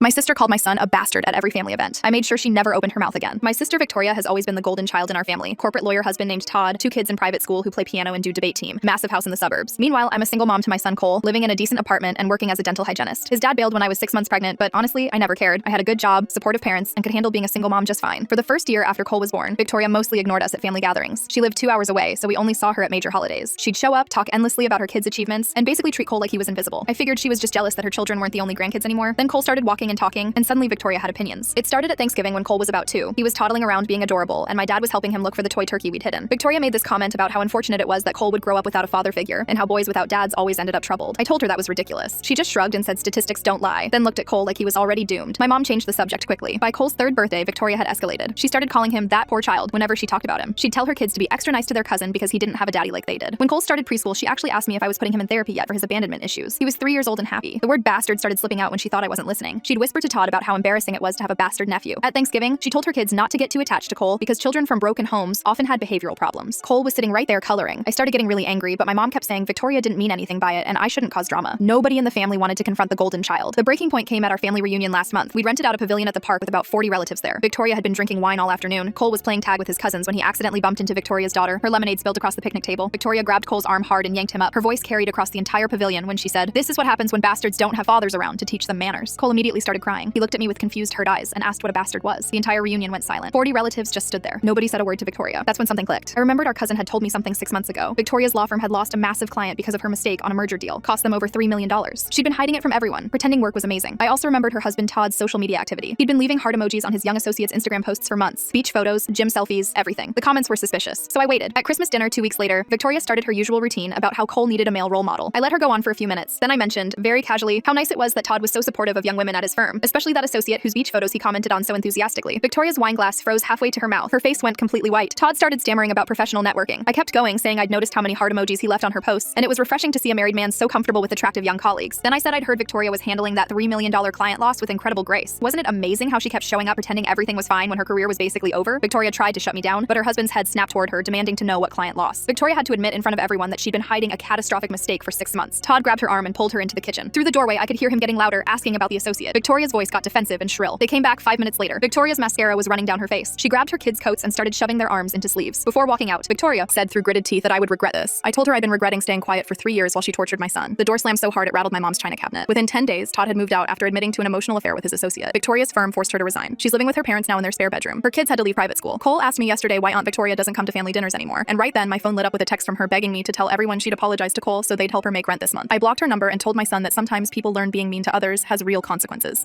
My sister called my son a bastard at every family event. I made sure she never opened her mouth again. My sister Victoria has always been the golden child in our family. Corporate lawyer husband named Todd, 2 kids in private school who play piano and do debate team, massive house in the suburbs. Meanwhile, I'm a single mom to my son Cole, living in a decent apartment and working as a dental hygienist. His dad bailed when I was 6 months pregnant, but honestly, I never cared. I had a good job, supportive parents, and could handle being a single mom just fine. For the first year after Cole was born, Victoria mostly ignored us at family gatherings. She lived 2 hours away, so we only saw her at major holidays. She'd show up, talk endlessly about her kids' achievements, and basically treat Cole like he was invisible. I figured she was just jealous that her children weren't the only grandkids anymore. Then Cole started walking and talking, and suddenly Victoria had opinions. It started at Thanksgiving when Cole was about 2. He was toddling around being adorable, and my dad was helping him look for the toy turkey we'd hidden. Victoria made this comment about how unfortunate it was that Cole would grow up without a father figure, and how boys without dads always ended up troubled. I told her that was ridiculous. She just shrugged and said statistics don't lie, then looked at Cole like he was already doomed. My mom changed the subject quickly. By Cole's 3rd birthday, Victoria had escalated. She started calling him that poor child whenever she talked about him. She'd tell her kids to be extra nice to their cousin because he didn't have a daddy like they did. When Cole started preschool, she actually asked me if I was putting him in therapy yet for his abandonment issues. He was 3 years old and happy. The word bastard started slipping out when she thought I wasn't listening. She'd whisper to Todd about how embarrassing it was to have a bastard nephew. At Thanksgiving, she told her kids not to get too attached to Cole because children from broken homes often had behavioral problems. Cole was sitting right there coloring. I started getting really angry, but my mom kept saying Victoria didn't mean anything by it and I shouldn't cause drama. Nobody in the family wanted to confront the golden child. The breaking point came at our family reunion last month. We'd rented out a pavilion at the park with about 40 relatives there. Victoria had been drinking wine all afternoon. Cole was playing tag with his cousins when he accidentally bumped into Victoria's daughter. Her lemonade spilled across the picnic table. Victoria grabbed Cole's arm hard and yanked him up. Her voice carried across the entire pavilion when she said, "This is what happens when bastards don't have fathers around to teach them manners." Cole immediately started crying. He looked at me with confused, hurt eyes and asked what a bastard was. The entire reunion went silent. 40 relatives just stood there. Nobody said a word to Victoria. That's when something clicked. I remembered our cousin had told me something 6 months ago. Victoria's law firm had lost a massive client because of her mistake on a merger deal. Cost them over $3 million. She'd been hiding it from everyone, pretending work was amazing. I also remembered her husband Todd's social media activity. He'd been leaving heart emojis on his young associate's Instagram posts for months. Beach photos, gym selfies, everything. The comments were suspicious. So I waited. At Christmas dinner 2 weeks later, Victoria started her usual routine about how Cole needed a male role model. I let her go on for a few minutes. Then I mentioned, very casually, how nice it was that Todd was so supportive of young women at his firm, especially that associate whose beach photos he commented on so enthusiastically. Victoria's wine glass froze halfway to her mouth. Her face went completely white. Todd started stammering about professional networking. I kept going, saying I'd noticed how many heart emojis he left on her posts, and it was refreshing to see a married man so comfortable with attractive young colleagues. Then I said I'd heard Victoria was handling that $3 million client loss with incredible grace. Wasn't it amazing how she kept showing up pretending everything was fine when her career was basically over? Victoria tried to shut me down, but her husband's head snapped toward her, demanding to know what client loss. Victoria had to admit in front of everyone that she'd been hiding a catastrophic mistake for 6 months. Todd grabbed her arm and pulled her into the kitchen. Through the doorway, I could hear him getting louder, asking about the associate. Victoria's voice got defensive and shrill. They came back 5 minutes later. Victoria's mascara was running down her face. She grabbed her kids' coats and started shoving their arms into sleeves. Before walking out, Victoria said through gritted teeth that I would regret this. I told her I'd been regretting staying quiet for 3 years while she tortured my son. The door slammed so hard it rattled my mom's china cabinet. Within 10 days, Todd had moved out after admitting to an emotional affair with his associate. Victoria's firm forced her to resign. She's living with her parents now in their spare bedroom. Her kids had to leave private school. Cole asked me yesterday why Aunt Victoria doesn't come to family dinners anymore. And right then, my phone lit up with a text from her begging me to tell everyone she'd apologize to Cole so they'd help her make rent this month. I blocked her number and told my son that sometimes people learn being mean to others has real consequences.